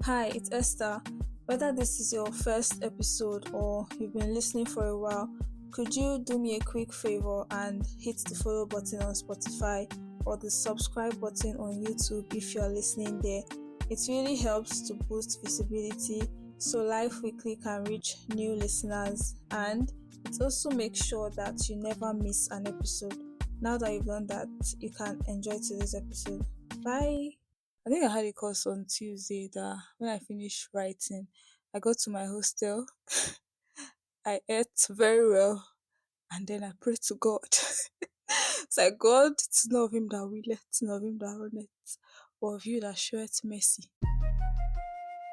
Hi, it's Esther. Whether this is your first episode or you've been listening for a while, could you do me a quick favor and hit the follow button on Spotify or the subscribe button on YouTube if you're listening there? It really helps to boost visibility so Life Weekly can reach new listeners, and it also makes sure that you never miss an episode. Now that you've done that, you can enjoy today's episode. Bye. I think I had a course on Tuesday that when I finished writing, I got to my hostel, I ate very well, and then I prayed to God. It's like, God, it's not of him that willeth, it's not of him that runneth, but of you that showeth mercy.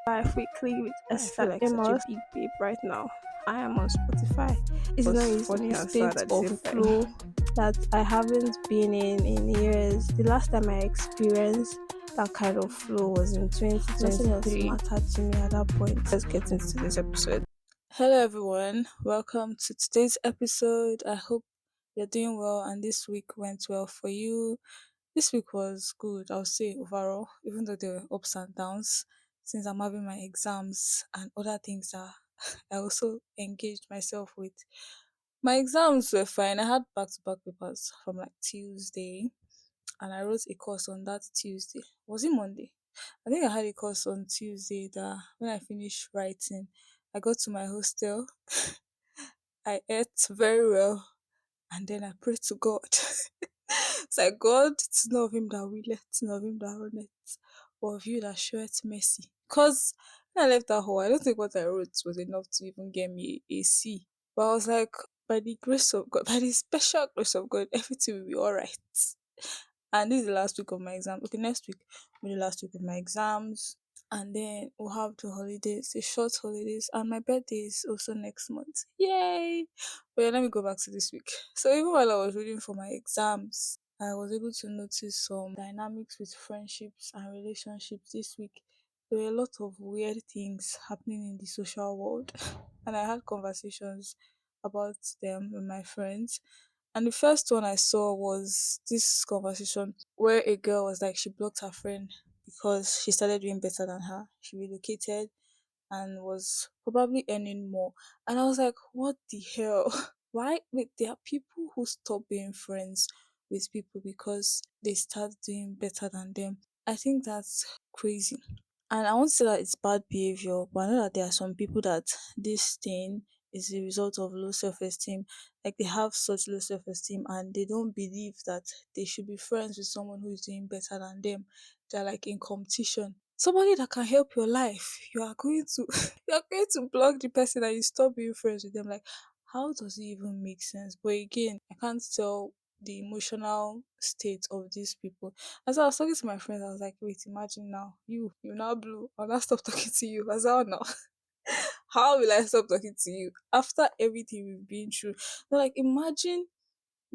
Life Weekly with I feel Esther like such a Amos. Big babe right now. I am on Spotify. It's It's nice funny a and sad state at the of same flow. time. That I haven't been in years. The last time I experienced that kind of flow was in Nothing else 2023. mattered to me at that point. Let's get into this episode. Hello, everyone. Welcome to today's episode. I hope you're doing well and this week went well for you. This week was good, I'll say, overall, even though there were ups and downs, since I'm having my exams and other things that I also engaged myself with. My exams were fine. I had back to back papers from like Tuesday, and I wrote a course on that Tuesday. Was it Monday? I think I had a course on Tuesday that when I finished writing, I got to my hostel, I ate very well, and then I prayed to God. It's like, God, it's not of him that willeth, it's not of him that runneth, but of you that showeth mercy. Because when I left that hall, I don't think what I wrote was enough to even get me a C. But I was like, by the grace of God, by the special grace of God, everything will be alright. And this is the last week of my exam. Okay, next week will be the last week of my exams. And then we'll have the holidays, the short holidays, and my birthday is also next month. Yay! But yeah, let me go back to this week. So even while I was reading for my exams, I was able to notice some dynamics with friendships and relationships this week. There were a lot of weird things happening in the social world, and I had conversations about them with my friends. And the first one I saw was this conversation where a girl was like, she blocked her friend because she started doing better than her. She relocated and was probably earning more. And I was like, what the hell? Why? Wait, there are people who stop being friends with people because they start doing better than them. I think that's crazy. And I won't say that it's bad behavior, but I know that there are some people that this thing is a result of low self esteem. Like they have such low self esteem and they don't believe that they should be friends with someone who is doing better than them. They're like in competition. Somebody that can help your life, you are going to you are going to block the person and you stop being friends with them. Like, how does it even make sense? But again, I can't tell the emotional state of these people. As I was talking to my friends, I was like, wait, imagine now, you now blue. I'll not stop talking to you. As well now. How will I stop talking to you? After everything we've been through. But like imagine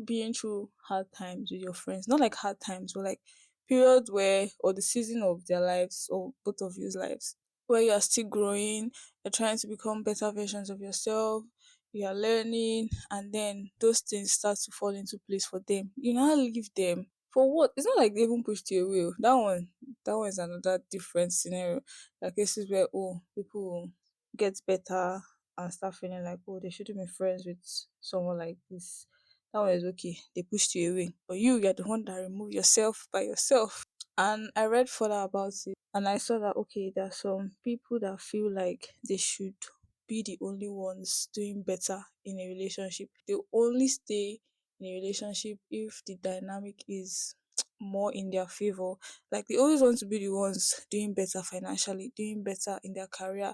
being through hard times with your friends. Not like hard times, but like periods where or the season of their lives or both of you's lives where you are still growing, you're trying to become better versions of yourself, you are learning, and then those things start to fall into place for them. You now leave them. For what? It's not like they even pushed you away. That one is another different scenario. Like cases where people will get better and start feeling like they shouldn't be friends with someone like this. That one is okay. They pushed you away. But you're the one that removed yourself by yourself. And I read further about it and I saw that okay, there are some people that feel like they should be the only ones doing better in a relationship. They only stay in a relationship if the dynamic is more in their favor. Like they always want to be the ones doing better financially, doing better in their career,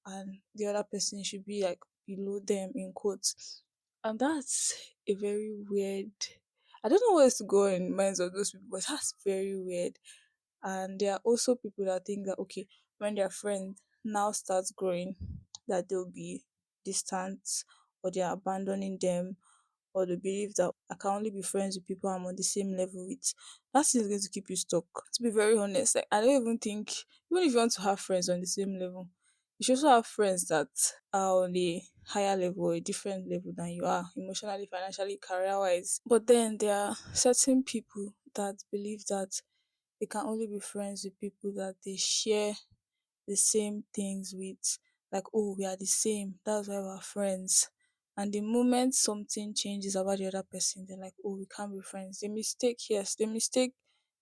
and the other person should be like below them in quotes. And that's a very weird, I don't know where to go in minds of those people, but that's very weird. And there are also people that think that okay, when their friend now starts growing, that they'll be distant or they're abandoning them, or they believe that I can only be friends with people I'm on the same level with. That thing is going to keep you stuck. To be very honest, like I don't even think even if you want to have friends on the same level, you should also have friends that are on a higher level or a different level than you are emotionally, financially, career wise. But then there are certain people that believe that they can only be friends with people that they share the same things with, like, oh, we are the same, that's why we're friends. And the moment something changes about the other person, they're like, oh, we can't be friends. They mistake, yes, they mistake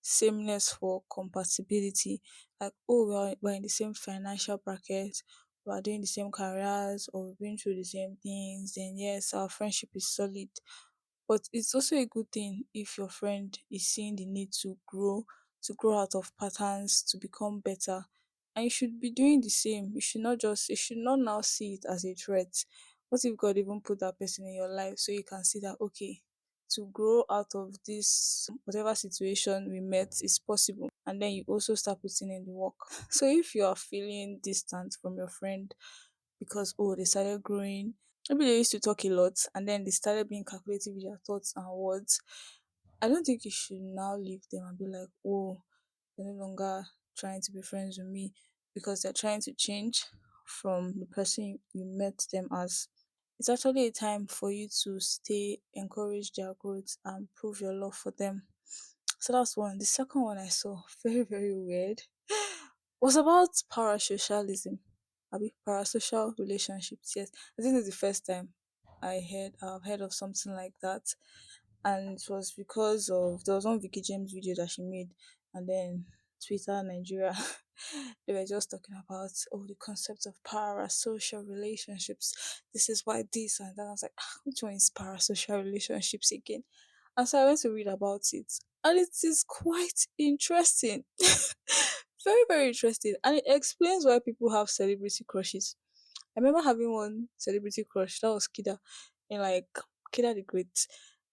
sameness for compatibility. Like, oh, we're in the same financial bracket, we are doing the same careers, or we've been through the same things, then yes, our friendship is solid. But it's also a good thing if your friend is seeing the need to grow out of patterns, to become better. And you should be doing the same. You should not now see it as a threat. What if God even put that person in your life so you can see that, okay, to grow out of this whatever situation we met is possible, and then you also start putting in the work. So if you are feeling distant from your friend because, oh, they started growing, maybe they used to talk a lot and then they started being calculative with their thoughts and words, I don't think you should now leave them and be like, oh, they're no longer trying to be friends with me because they're trying to change from the person you met them as. It's actually a time for you to stay, encourage their growth, and prove your love for them. So that's one. The second one I saw, very, very weird, was about parasocialism. Parasocial relationships. Yes, I think it's the first time I've heard of something like that, and it was because of there was one Vicky James video that she made, and then Twitter Nigeria they were just talking about, oh, the concept of parasocial relationships. This is why this and that. I was like, which one is parasocial relationships again? And so I went to read about it, and it is quite interesting. Very, very interesting. And it explains why people have celebrity crushes. I remember having one celebrity crush, that was Kida, in like Kida the Great,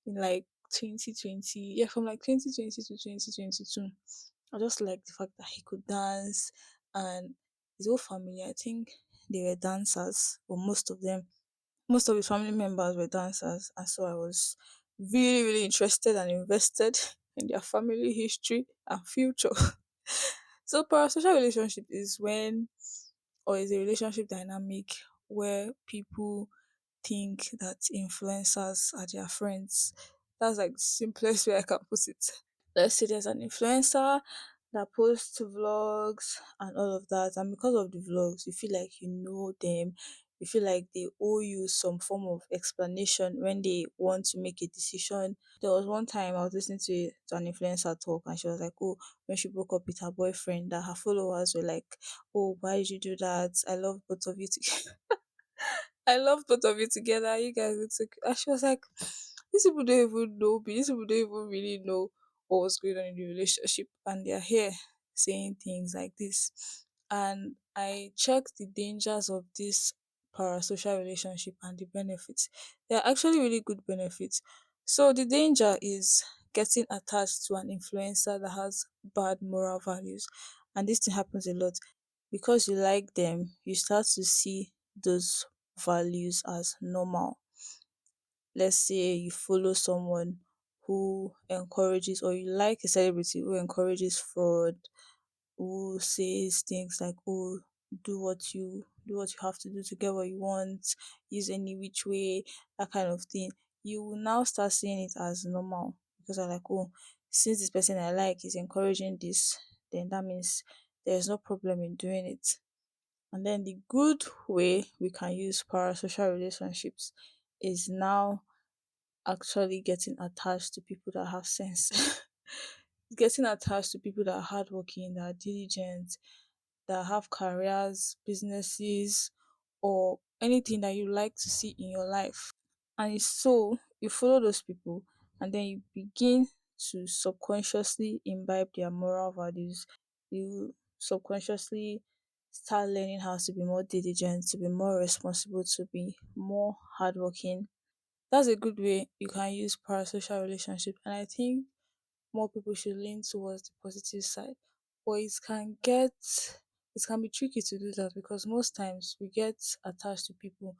in like 2020. Yeah, from like 2020 to 2022. I just liked the fact that he could dance, and his whole family, I think they were dancers, or most of them. Most of his family members were dancers, and so I was really, really interested and invested in their family history and future. So parasocial relationship is when, or is a relationship dynamic where people think that influencers are their friends. That's like the simplest way I can put it. Let's say there's an influencer that posts vlogs and all of that, and because of the vlogs, you feel like you know them. You feel like they owe you some form of explanation when they want to make a decision. There was one time I was listening to an influencer talk, and she was like, oh, when she broke up with her boyfriend, that her followers were like, oh, why did you do that? I love both of you together. I love both of you together. You guys look so cute. And she was like, these people don't even know me. These people don't even really know what was going on in the relationship. And they're here saying things like this. And I checked the dangers of this parasocial relationship and the benefits. There are actually really good benefits. So the danger is getting attached to an influencer that has bad moral values. And this thing happens a lot. Because you like them, you start to see those values as normal. Let's say you follow someone who encourages, or you like a celebrity who encourages fraud, who says things like, oh, do what you have to do to get what you want, use any which way, that kind of thing. You will now start seeing it as normal because I'm like, oh, since this person I like is encouraging this, then that means there's no problem in doing it. And then the good way we can use parasocial relationships is now actually getting attached to people that have sense. Getting attached to people that are hardworking, that are diligent, that have careers, businesses, or anything that you like to see in your life. And so you follow those people, and then you begin to subconsciously imbibe their moral values. You subconsciously start learning how to be more diligent, to be more responsible, to be more hardworking. That's a good way you can use parasocial relationship, and I think more people should lean towards the positive side. But it can be tricky to do that because most times we get attached to people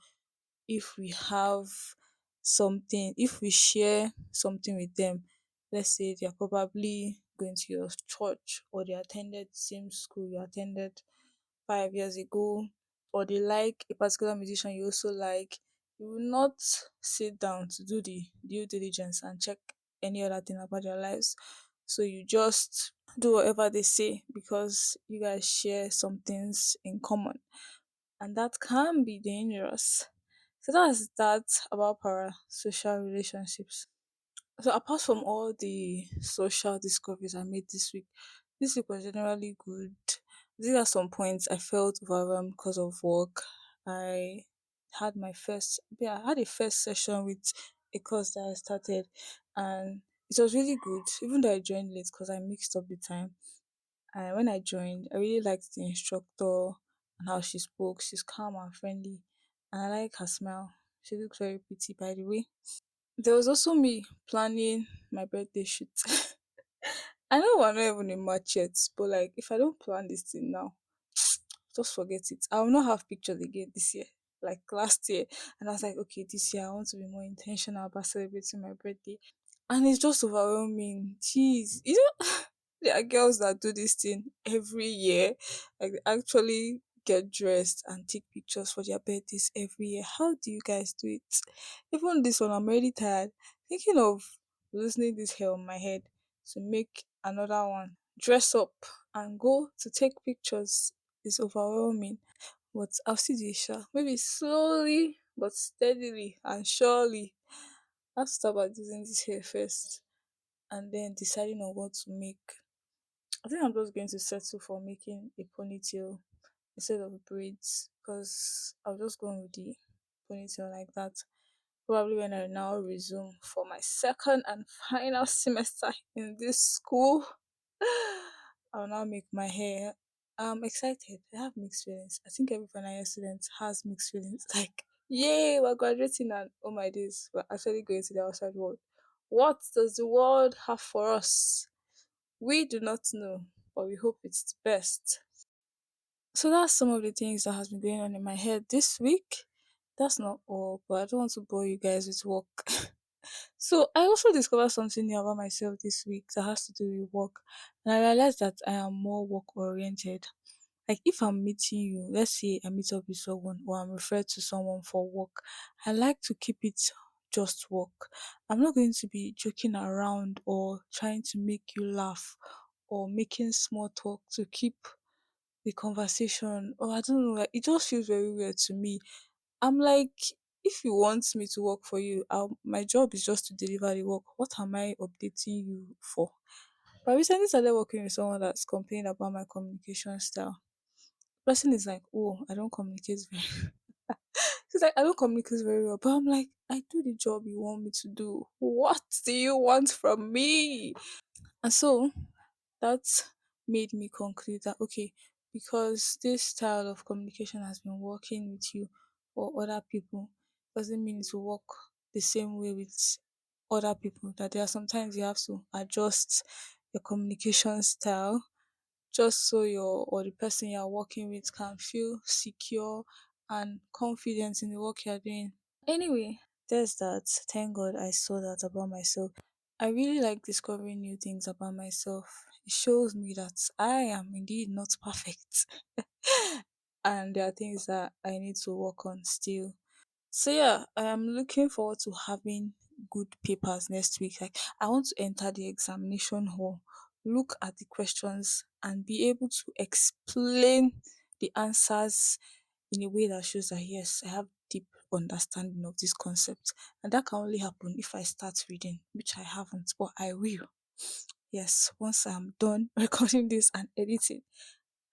if we have if we share something with them. Let's say they are probably going to your church, or they attended the same school you attended 5 years ago, or they like a particular musician you also like. You will not sit down to do the due diligence and check any other thing about their lives. So you just do whatever they say because you guys share some things in common. And that can be dangerous. So that's that about parasocial relationships. So apart from all the social discoveries I made this week was generally good. There are some points I felt overwhelmed because of work. I I had a first session with a course that I started, and it was really good, even though I joined late because I mixed up the time. And when I joined, I really liked the instructor and how she spoke. She's calm and friendly, and I like her smile. She looks very pretty, by the way. There was also me planning my birthday shoot. I know we're not even in March yet, but like if I don't plan this thing now, just forget it. I will not have pictures again this year, like last year. And I was like, okay, this year I want to be more intentional about celebrating my birthday. And it's just overwhelming. Jeez. You know, there are girls that do this thing every year. Like they actually get dressed and take pictures for their birthdays every year. How do you guys do it? Even this one, I'm already tired. Thinking of loosening this hair on my head to make another one. Dress up and go to take pictures is overwhelming. But I'll see the sha. Maybe slowly but steadily and surely. I have to start by using this hair first and then deciding on what to make. I think I'm just going to settle for making a ponytail instead of braids because I'll just go with the ponytail like that. Probably when I now resume for my second and final semester in this school, I'll now make my hair. I'm excited. I have mixed feelings. I think every final year student has mixed feelings. Like, yay, we're graduating and oh my days, we're actually going to the outside world. What does the world have for us? We do not know, but we hope it's the best. So that's some of the things that has been going on in my head this week. That's not all, but I don't want to bore you guys with work. So I also discovered something new about myself this week that has to do with work. And I realized that I am more work oriented. Like if I'm meeting you, let's say I meet up with someone or I'm referred to someone for work, I like to keep it just work. I'm not going to be joking around or trying to make you laugh or making small talk to keep the conversation. Or I don't know, like it just feels very weird to me. I'm like, if you want me to work for you, my job is just to deliver the work. What am I updating you for? But I recently started working with someone that's complaining about my communication style. Person is like, oh, I don't communicate very. She's like, I don't communicate very well. But I'm like, I do the job you want me to do. What do you want from me? And so that made me conclude that okay, because this style of communication has been working with you or other people, doesn't mean it will work the same way with other people. That there are sometimes you have to adjust your communication style just so your or the person you're working with can feel secure and confident in the work you're doing. Anyway, there's that. Thank God I saw that about myself. I really like discovering new things about myself. It shows me that I am indeed not perfect. And there are things that I need to work on still. So yeah, I am looking forward to having good papers next week. Like I want to enter the examination hall, look at the questions and be able to explain the answers in a way that shows that yes, I have deep understanding of this concept. And that can only happen if I start reading, which I haven't, but I will. Yes, once I'm done recording this and editing,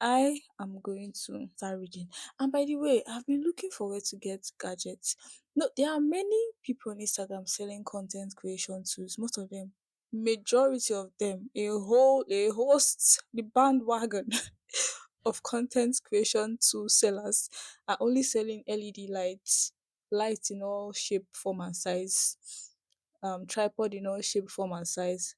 I am going to start reading. And by the way, I've been looking forward to get gadgets. No, there are many people on Instagram selling content creation tools. Most of them, majority of them, a host, the bandwagon of content creation tool sellers are only selling LED lights, lights in all shape, form, and size, tripod in all shape, form, and size,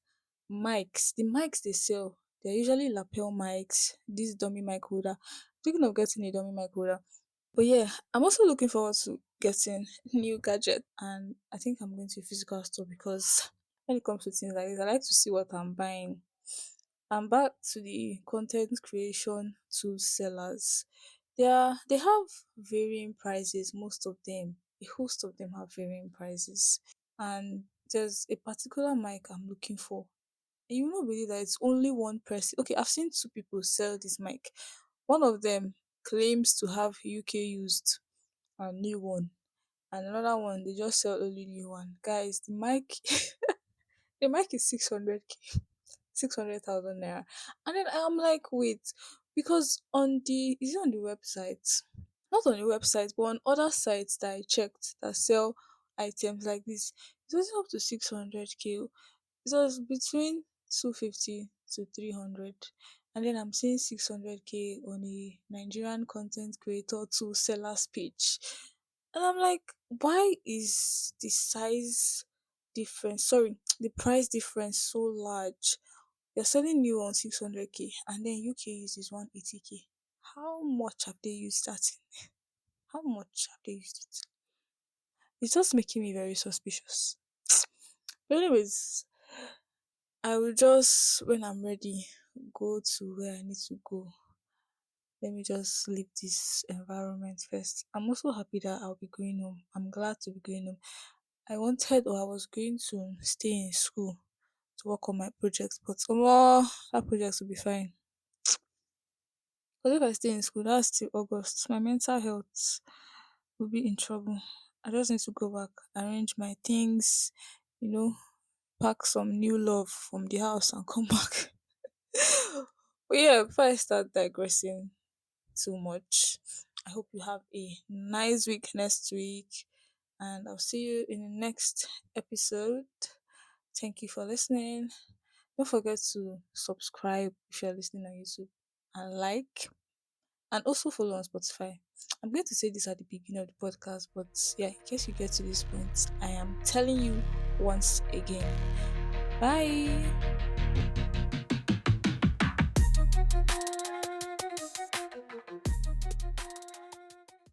mics. The mics they sell, they're usually lapel mics, this dummy mic holder. Thinking of getting a dummy mic holder. But yeah, I'm also looking forward to getting new gadget and I think I'm going to a physical store because when it comes to things like this, I like to see what I'm buying. And back to the content creation tool sellers. They have varying prices, most of them. A host of them have varying prices. And there's a particular mic I'm looking for. And you will not believe that it's only one person. Okay, I've seen two people sell this mic. One of them claims to have UK used a new one, and another one they just sell only new one. Guys, the mic the mic is 600k, 600,000 naira. And then I'm like, wait, because on the is it on the website? Not on the website, but on other sites that I checked that sell items like this, it was up to 600k. It was between 250 to 300. And then I'm seeing 600k on a Nigerian content creator to seller's page. And I'm like, why is the size difference, sorry, the price difference so large? You're selling new on 600k and then UK uses 180k. How much have they used that in? How much have they used it? It's just making me very suspicious. But anyways, I will just, when I'm ready, go to where I need to go. Let me just leave this environment first. I'm also happy that I'll be going home. I'm glad to be going home. I wanted, or I was going to stay in school to work on my project, but that project will be fine. Because if I stay in school, that's till August. My mental health will be in trouble. I just need to go back, arrange my things, you know, pack some new love from the house and come back. But yeah, before I start digressing too much, I hope you have a nice week next week, and I'll see you in the next episode. Thank you for listening. Don't forget to subscribe if you're listening on YouTube and like, and also follow on Spotify. I'm going to say this at the beginning of the podcast, but yeah, in case you get to this point, I am telling you once again. Bye.